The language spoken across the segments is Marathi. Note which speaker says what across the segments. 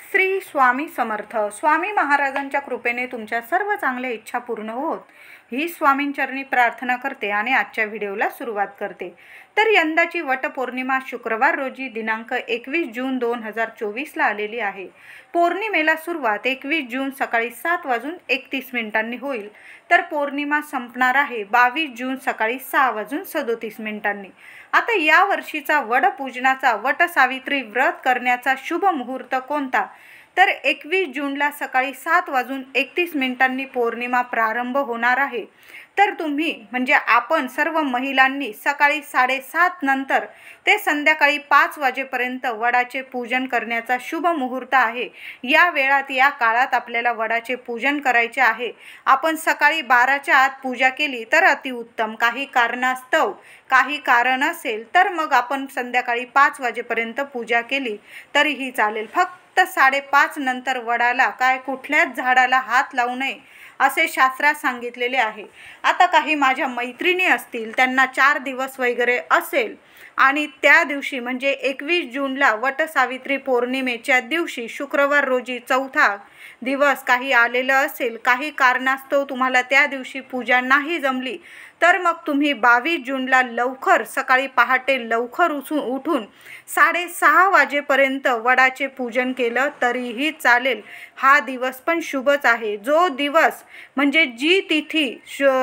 Speaker 1: श्री स्वामी समर्थ. स्वामी महाराजांच्या कृपेने तुमच्या सर्व चांगल्या इच्छा पूर्ण होत ही स्वामींचरणी प्रार्थना करते आणि आजच्या व्हिडिओला सुरुवात करते. तर यंदाची वटपौर्णिमा शुक्रवार रोजी दिनांक 21 जून 2024 ला आलेली आहे. पौर्णिमेला सुरुवात 21 जून सकाळी 7:31 होईल, तर पौर्णिमा संपणार आहे 22 जून सकाळी 6:37. आता या वर्षीचा वडपूजनाचा वटसावित्री व्रत करण्याचा शुभ मुहूर्त कोणता? तर 21 जूनला सकाळी 7:31 पौर्णिमा प्रारंभ होणार आहे. तर तुम्ही म्हणजे आपण सर्व महिलांनी सकाळी 7:30 नंतर ते संध्याकाळी 5 वाजेपर्यंत वडाचे पूजन करण्याचा शुभ मुहूर्त आहे. या वेळात या काळात आपल्याला वडाचे पूजन करायचे आहे. आपण सकाळी 12च्या आत पूजा केली तर अतिउत्तम. काही कारणास्तव काही कारण असेल तर मग आपण संध्याकाळी 5 वाजेपर्यंत पूजा केली तरीही चालेल. फक्त 5:30 नंतर वडाला कुठल्याच झाडाला हात लावू नये असे शास्त्रात सांगितलेले आहे. आता काही माझ्या मैत्रिणी असतील, त्यांना 4 दिवस वगैरे असेल आणि त्या दिवशी म्हणजे 21 जूनला वटसावित्री पौर्णिमेच्या दिवशी शुक्रवार रोजी 4था दिवस काही आलेलं असेल, काही कारणास्तव तुम्हाला त्या दिवशी पूजा नाही जमली, तर मग तुम्ही 22 जूनला लवकर सकाळी पहाटे लवकर उठून 6:30 वाजेपर्यंत वडाचे पूजन केलं तरीही चालेल. हा दिवस पण शुभच आहे. जो दिवस म्हणजे जी तिथी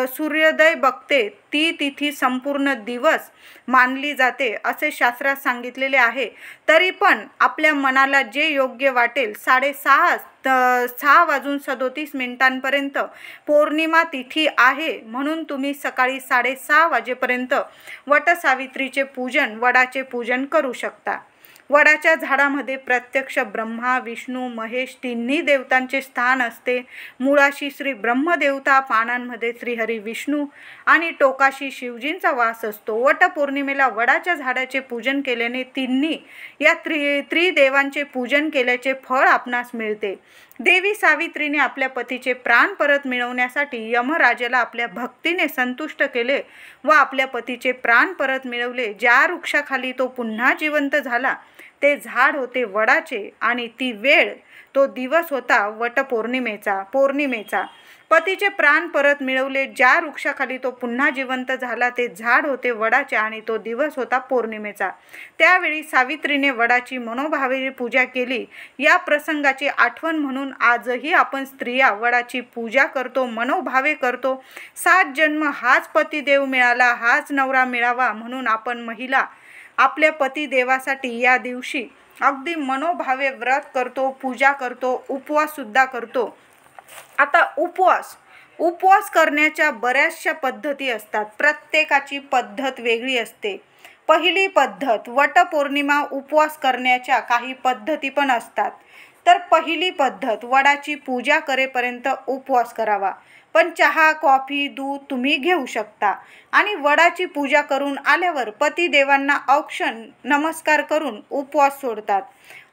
Speaker 1: सूर्योदय बघते ती तिथी संपूर्ण दिवस मानली जाते असे शास्त्रात सांगितलेले आहे. तरी पण आपल्या मनाला जे योग्य वाटेल 6:37 पौर्णिमा तिथी आहे, म्हणून तुम्ही सकाळी 6:30 वाजेपर्यंत वटसावित्रीचे पूजन वडाचे पूजन करू शकता. वडाच्या झाडामध्ये प्रत्यक्ष ब्रह्मा विष्णू महेश तिन्ही देवतांचे स्थान असते. मुळाशी श्री ब्रह्मदेवता, पानांमध्ये श्रीहरी विष्णू आणि टोकाशी शिवजींचा वास असतो. वटपौर्णिमेला वडाच्या झाडाचे पूजन केल्याने तिन्ही या त्रिदेवांचे पूजन केल्याचे फळ आपणास मिळते. देवी सावित्रीने आपल्या पतीचे प्राण परत मिळवण्यासाठी यमराजाला आपल्या भक्तीने संतुष्ट केले व आपल्या पतीचे प्राण परत मिळवले. ज्या वृक्षाखाली तो पुन्हा जिवंत झाला ते झाड होते वडाचे आणि ती वेळ तो दिवस होता पौर्णिमेचा. पतीचे प्राण परत मिळवले, ज्या वृक्षाखाली तो पुन्हा जिवंत झाला ते झाड होते वडाचे आणि तो दिवस होता पौर्णिमेचा. त्यावेळी सावित्रीने वडाची मनोभावे पूजा केली. या प्रसंगाची आठवण म्हणून आजही आपण स्त्रिया वडाची पूजा करतो, मनोभावे करतो. 7 जन्म हाच पतिदेव मिळाला, हाच नवरा मिळावा म्हणून आपण महिला आपल्या पतिदेवासाठी या दिवशी अगदी मनोभावे व्रत करतो, पूजा करतो, उपवास सुद्धा करतो. आता उपवास करण्याच्या बऱ्याचशा पद्धती असतात. प्रत्येकाची पद्धत वेगळी असते. पहिली पद्धत, वटपौर्णिमा उपवास करण्याच्या काही पद्धती पण असतात. तर पहिली पद्धत, वडाची पूजा करेपर्यंत उपवास करावा. पण चहा कॉफी दूध तुम्ही घेऊ शकता आणि वडाची पूजा करून आल्यावर पतिदेवांना औक्षण नमस्कार करून उपवास सोडतात.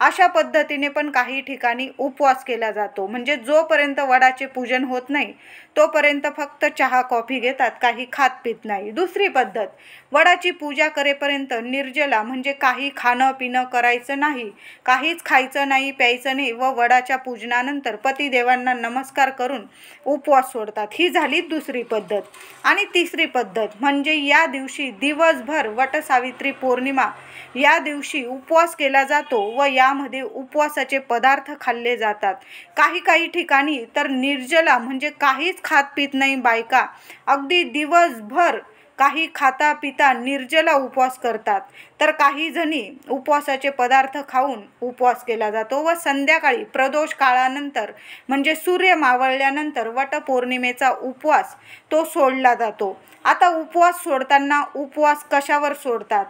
Speaker 1: अशा पद्धतीने पण काही ठिकाणी उपवास केला जातो. म्हणजे जोपर्यंत वडाचे पूजन होत नाही तोपर्यंत फक्त चहा कॉफी घेतात, काही खात पित नाही. दुसरी पद्धत, वडाची पूजा करेपर्यंत निर्जला म्हणजे काही खाणं पिणं करायचं नाही, काहीच खायचं नाही प्यायचं नाही व वडाच्या पूजनानंतर पतिदेवांना नमस्कार करून उपवास सोडतात. ही झाली दुसरी पद्धत. आणि तिसरी पद्धत म्हणजे या दिवशी दिवसभर वटसावित्री पौर्णिमा या दिवशी उपवास केला जातो व यामध्ये उपवासाचे पदार्थ खाल्ले जातात. काही ठिकाणी तर निर्जला म्हणजे काहीच खात पित नाही बायका, अगदी दिवसभर काही खाता पिता निर्जला उपवास करतात. तर काही जणी उपवासाचे पदार्थ खाऊन उपवास केला जातो व संध्याकाळी प्रदोष काळानंतर म्हणजे सूर्य मावळल्यानंतर वटपौर्णिमेचा उपवास तो सोडला जातो. आता उपवास सोडताना उपवास कशावर सोडतात?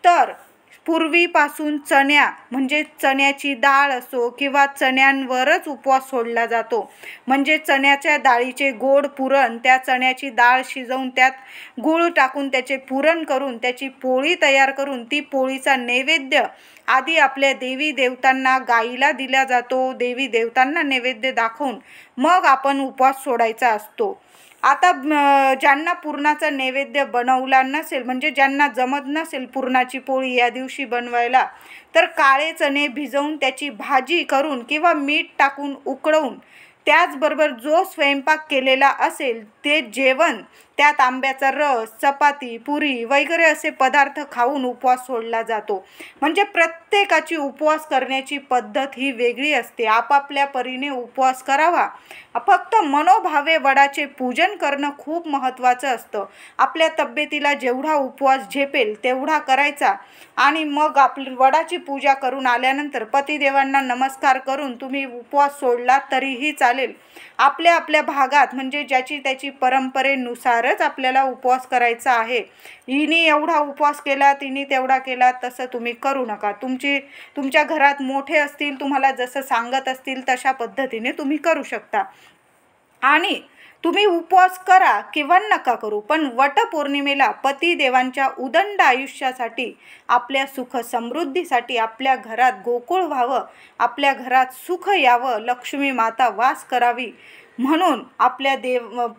Speaker 1: तर पूर्वीपासून म्हणजे चण्याची डाळ असो किंवा चण्यांवरच उपवास सोडला जातो. म्हणजे चण्याच्या डाळीचे गोड पुरण, त्या चण्याची डाळ शिजवून त्यात गूळ टाकून त्याचे पुरण करून त्याची पोळी तयार करून ती पोळीचा नैवेद्य आधी आपल्या देवी देवतांना गाईला दिला जातो. देवी देवतांना नैवेद्य दाखवून मग आपण उपवास सोडायचा असतो. आता ज्यांना पुरणाचा नैवेद्य बनवला नसेल, म्हणजे ज्यांना जमत नसेल पुरणाची पोळी या दिवशी बनवायला, तर काळे चणे भिजवून त्याची भाजी करून किंवा मीठ टाकून उकळवून त्याचबरोबर जो स्वयंपाक केलेला असेल ते जेवण, त्यात आंब्याचा रस, चपाती, पुरी वगैरे असे पदार्थ खाऊन उपवास सोडला जातो. म्हणजे प्रत्येकाची उपवास करण्याची पद्धत ही वेगळी असते. आपापल्या परीने उपवास करावा. फक्त मनोभावे वडाचे पूजन करणं खूप महत्त्वाचं असतं. आपल्या तब्येतीला जेवढा उपवास झेपेल तेवढा करायचा आणि मग आपली वडाची पूजा करून आल्यानंतर पतिदेवांना नमस्कार करून तुम्ही उपवास सोडला तरीही चालेल. आपल्या आपल्या भागात म्हणजे ज्याची त्याची परंपरेनुसारच आपल्याला उपवास करायचा आहे. हिने एवढा उपवास केला, तिने तेवढा केला, तसं तुम्ही करू नका. तुमच्या घरात मोठे असतील, तुम्हाला जसं सांगत असतील तशा पद्धतीने तुम्ही करू शकता. आणि तुम्ही उपवास करा किंवा नका करू, पण वटपौर्णिमेला पतिदेवांच्या उदंड आयुष्यासाठी, आपल्या सुख समृद्धीसाठी, आपल्या घरात गोकुळ व्हावं, आपल्या घरात सुख यावं, लक्ष्मी माता वास करावी म्हणून, आपल्या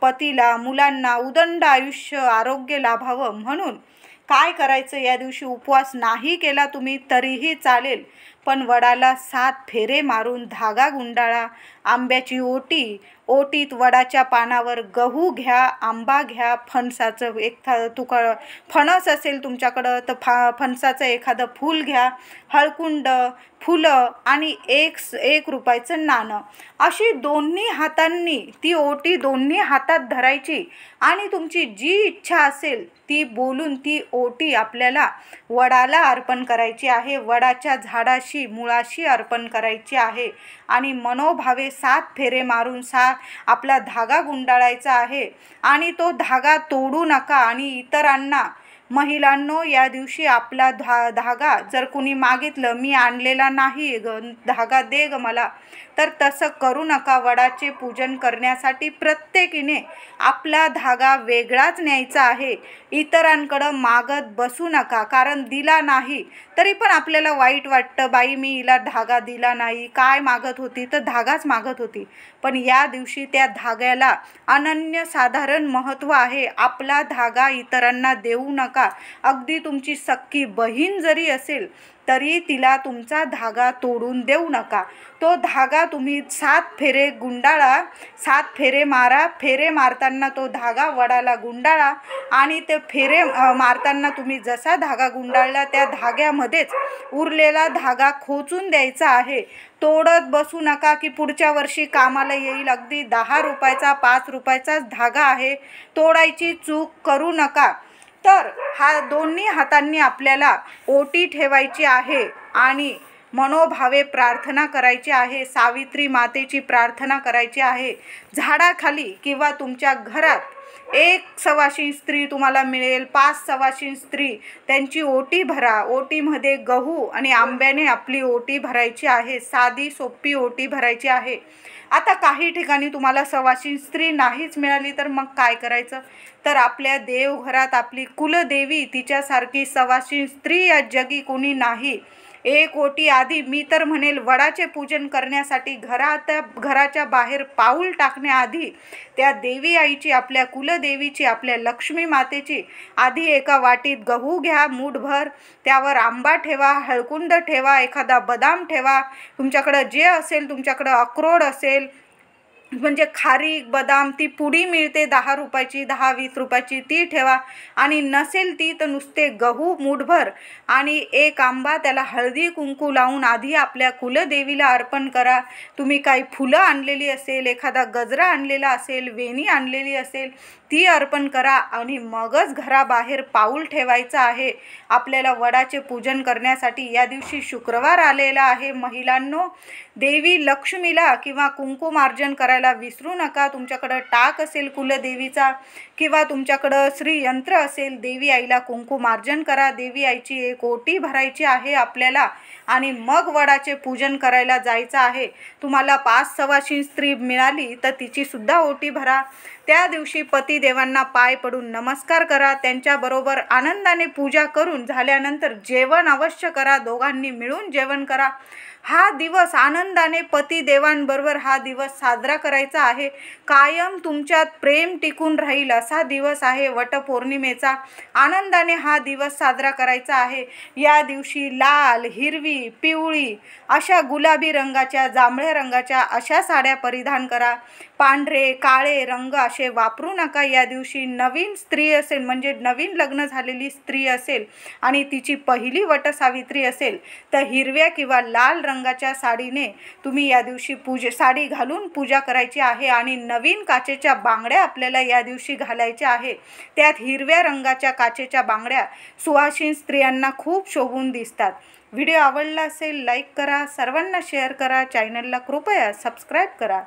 Speaker 1: पतीला, मुलांना उदंड आयुष्य, आरोग्य लाभावं म्हणून काय करायचं, या दिवशी उपवास नाही केला तुम्ही तरीही चालेल, पण वडाला 7 फेरे मारून धागा गुंडाळा. आंब्याची ओटीत वडाच्या पानावर गहू घ्या, आंबा घ्या, फणसाचं फणस असेल तुमच्याकडं तर फणसाचं एखादं फूल घ्या, हळकुंड, फुलं आणि एक रुपयाचं नाणं. अशी दोन्ही हातांनी ती ओटी दोन्ही हातात धरायची आणि तुमची जी इच्छा असेल ती बोलून ती ओटी आपल्याला वडाला अर्पण करायची आहे. वडाच्या झाडाशी, मुळाशी अर्पण करायची आहे आणि मनोभावे 7 फेरे मारून आपला धागा गुंडाळायचा आहे. आणि तो धागा तोडू नका. आणि इतरांना, महिलांनो, या दिवशी आपला धागा जर कुणी मागितलं, मी आणलेला नाही ग, धागा दे ग मला, तर तसं करू नका. वडाचे पूजन करण्यासाठी प्रत्येकीने आपला धागा वेगळाच न्यायचा आहे. इतरांकडं मागत बसू नका, कारण दिला नाही तरी पण आपल्याला वाईट वाटतं, बाई मी हिला धागा दिला नाही, काय मागत होती तर धागाच मागत होती. पण या दिवशी त्या धाग्याला अनन्यसाधारण महत्त्व आहे. आपला धागा इतरांना देऊ नका. अगदी तुमची सख्खी बहीण जरी असेल तरी तिला तुमचा धागा तोडून देऊ नका. तो धागा तुम्ही 7 फेरे गुंडाळा, 7 फेरे मारा. फेरे मारताना तो धागा वडाला गुंडाळा आणि ते फेरे मारताना तुम्ही जसा धागा गुंडाळला त्या धाग्यामध्येच उरलेला धागा खोचून द्यायचा आहे. तोडत बसू नका की पुढच्या वर्षी कामाला येईल. अगदी 10 रुपयाचा, 5 रुपयाचाच धागा आहे, तोडायची चूक करू नका. तर हा दोन्ही हातांनी आपल्याला ओटी ठेवायची आहे आणि मनोभावे प्रार्थना करायची आहे. सावित्री मातेची प्रार्थना करायची आहे. झाडाखाली किंवा तुमच्या घरात 1 सवाशीण स्त्री तुम्हाला मिळेल, 5 सवाशीण स्त्री, त्यांची ओटी भरा. ओटीमध्ये गहू आणि आंब्याने आपली ओटी भरायची आहे. साधी सोपी ओटी भरायची आहे. आता काही ठिकाणी तुम्हाला सवाशीण स्त्री नाहीच मिळाली तर मग काय करायचं, तर आपल्या देवघरात आपली कुलदेवी, तिच्यासारखी सवाशीण स्त्री या जगी कोणी नाही. 1 ओटी आधी, मी तर म्हणेल वडाचे पूजन करण्यासाठी घराच्या बाहेर पाऊल टाकण्याआधी त्या देवी आईची, आपल्या कुलदेवीची, आपल्या लक्ष्मी मातेची आधी एका वाटीत गहू घ्या मूठभर, त्यावर आंबा ठेवा, हळकुंड ठेवा, एखादा बदाम ठेवा, तुमच्याकडं जे असेल, तुमच्याकडं अक्रोड असेल म्हणजे खारीक, बदाम, ती पुडी मिळते 10 रुपयाची, 10-20 रुपयाची, ती ठेवा. आणि नसेल ती तर नुसते गहू मूठभर आणि 1 आंबा, त्याला हळदी कुंकू लावून आधी आपल्या कुलदेवीला अर्पण करा. तुम्ही काही फुलं आणलेली असेल, एखादा गजरा आणलेला असेल, वेणी आणलेली असेल, ती अर्पण करा आणि मगच घराबाहेर पाऊल ठेवायचं आहे. आपल्याला वडाचे पूजन करण्यासाठी या दिवशी शुक्रवार आलेला आहे. महिलांनो, देवी लक्ष्मीला किंवा कुंकुमार्जन करायला विसरू नका. तुमच्याकडं टाक असेल कुलदेवीचा किंवा तुमच्याकडं श्रीयंत्र असेल, देवी आईला कुंकुमार्जन करा. देवी आईची 1 ओटी भरायची आहे आपल्याला आणि मग वडाचे पूजन करायला जायचं आहे. तुम्हाला 5 सवाशीण स्त्री मिळाली तर तिची सुद्धा ओटी भरा. त्या दिवशी पतिदेवांना पाय पडून नमस्कार करा. त्यांच्याबरोबर आनंदाने पूजा करून झाल्यानंतर जेवण अवश्य करा. दोघांनी मिळून जेवण करा. हा दिवस आनंदाने पतिदेवांबरोबर हा दिवस साजरा करायचा आहे। कायम तुमच्यात प्रेम टिकून राहील असा दिवस आहे वटपौर्णिमेचा। आनंदाने हा दिवस साजरा करायचा आहे। या दिवशी लाल, हिरवी, पिवळी अशा गुलाबी रंगाच्या, जांभळ्या रंगाच्या अशा साड्या परिधान करा। पांढरे, काळे रंग असे वापरू नका। या दिवशी नवीन स्त्री असेल, म्हणजे नवीन लग्न झालेली स्त्री असेल आणि तिची पहिली वटसावित्री असेल तर हिरव्या किंवा लाल रंगाच्या साडीने तुम्ही या दिवशी साडी घालून पूजा करायची आहे। आणि नवीन काचेच्या बांगड्या आपल्याला या दिवशी घालायच्या आहे। त्यात हिरव्या रंगाच्या काचेच्या बांगड्या सुवासिनी स्त्रियांना खूप शोभून दिसतात। व्हिडिओ आवडला असेल लाईक करा, सर्वांना शेअर करा, चॅनलला कृपया सबस्क्राईब करा।